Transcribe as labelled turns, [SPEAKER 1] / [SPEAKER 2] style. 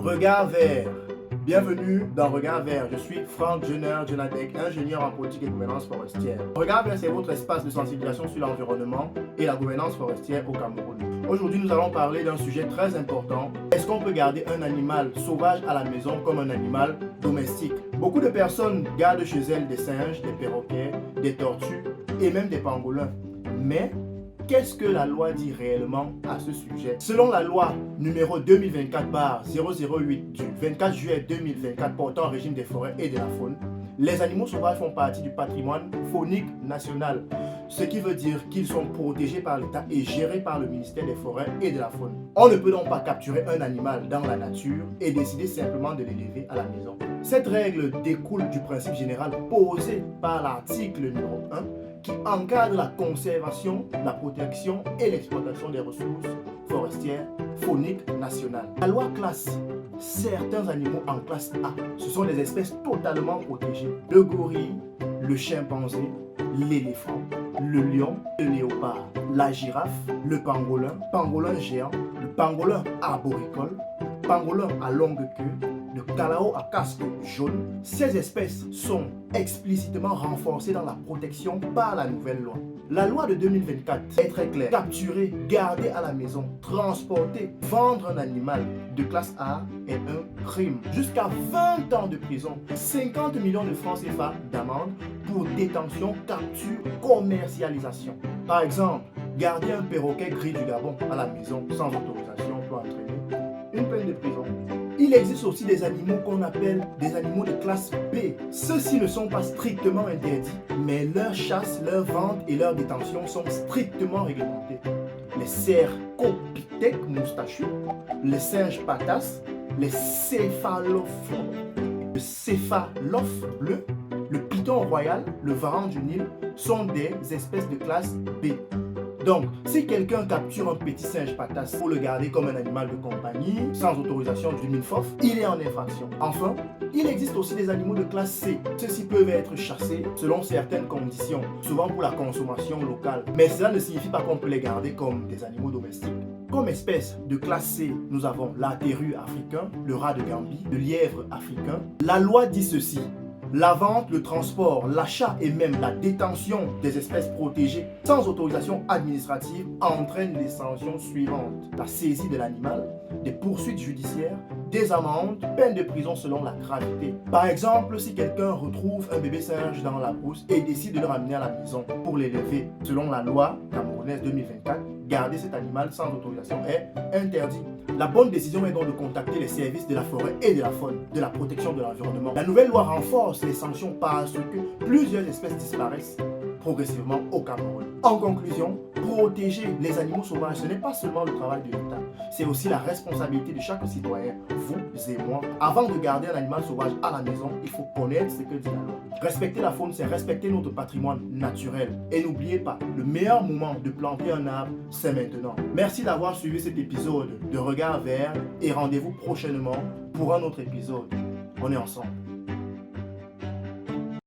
[SPEAKER 1] Regard vert. Bienvenue dans Regard vert. Je suis Franck Jenner-Jenadek, ingénieur en politique et gouvernance forestière. Regard vert, c'est votre espace de sensibilisation sur l'environnement et la gouvernance forestière au Cameroun. Aujourd'hui, nous allons parler d'un sujet très important. Est-ce qu'on peut garder un animal sauvage à la maison comme un animal domestique? Beaucoup de personnes gardent chez elles des singes, des perroquets, des tortues et même des pangolins. Mais qu'est-ce que la loi dit réellement à ce sujet? Selon la loi numéro 2024/008 du 24 juillet 2024 portant au régime des forêts et de la faune, les animaux sauvages font partie du patrimoine faunique national, ce qui veut dire qu'ils sont protégés par l'État et gérés par le ministère des Forêts et de la Faune. On ne peut donc pas capturer un animal dans la nature et décider simplement de l'élever à la maison. Cette règle découle du principe général posé par l'article numéro 1 qui encadre la conservation, la protection et l'exploitation des ressources forestières fauniques nationales. La loi classe certains animaux en classe A. Ce sont des espèces totalement protégées. Le gorille, le chimpanzé, l'éléphant, le lion, le léopard, la girafe, le pangolin géant, le pangolin arboricole, pangolin à longue queue, le calao à casque jaune. Ces espèces sont explicitement renforcées dans la protection par la nouvelle loi. La loi de 2024 est très claire. Capturer, garder à la maison, transporter, vendre un animal de classe A est un crime. Jusqu'à 20 ans de prison, 50 millions de francs CFA d'amende pour détention, capture, commercialisation. Par exemple, garder un perroquet gris du Gabon à la maison sans autorisation peut entraîner une peine de prison. Il existe aussi des animaux qu'on appelle des animaux de classe B. Ceux-ci ne sont pas strictement interdits, mais leur chasse, leur vente et leur détention sont strictement réglementées. Les cercopithèques moustachus, les singes patas, les céphalophes, le céphalophe bleu, le python royal, le varan du Nil sont des espèces de classe B. Donc, si quelqu'un capture un petit singe patas pour le garder comme un animal de compagnie, sans autorisation du MINFOF, il est en infraction. Enfin, il existe aussi des animaux de classe C. Ceux-ci peuvent être chassés selon certaines conditions, souvent pour la consommation locale. Mais cela ne signifie pas qu'on peut les garder comme des animaux domestiques. Comme espèce de classe C, nous avons l'atterru africain, le rat de Gambie, le lièvre africain. La loi dit ceci. La vente, le transport, l'achat et même la détention des espèces protégées sans autorisation administrative entraîne les sanctions suivantes. La saisie de l'animal, des poursuites judiciaires, des amendes, peine de prison selon la gravité. Par exemple, si quelqu'un retrouve un bébé singe dans la brousse et décide de le ramener à la maison pour l'élever, selon la loi camerounaise 2024, garder cet animal sans autorisation est interdit. La bonne décision est donc de contacter les services de la forêt et de la faune, de la protection de l'environnement. La nouvelle loi renforce les sanctions parce que plusieurs espèces disparaissent progressivement au Cameroun. En conclusion, protéger les animaux sauvages, ce n'est pas seulement le travail de l'État, c'est aussi la responsabilité de chaque citoyen, vous et moi. Avant de garder un animal sauvage à la maison, il faut connaître ce que dit la loi. Respecter la faune, c'est respecter notre patrimoine naturel. Et n'oubliez pas, le meilleur moment de planter un arbre, c'est maintenant. Merci d'avoir suivi cet épisode de Regard vert et rendez-vous prochainement pour un autre épisode. On est ensemble.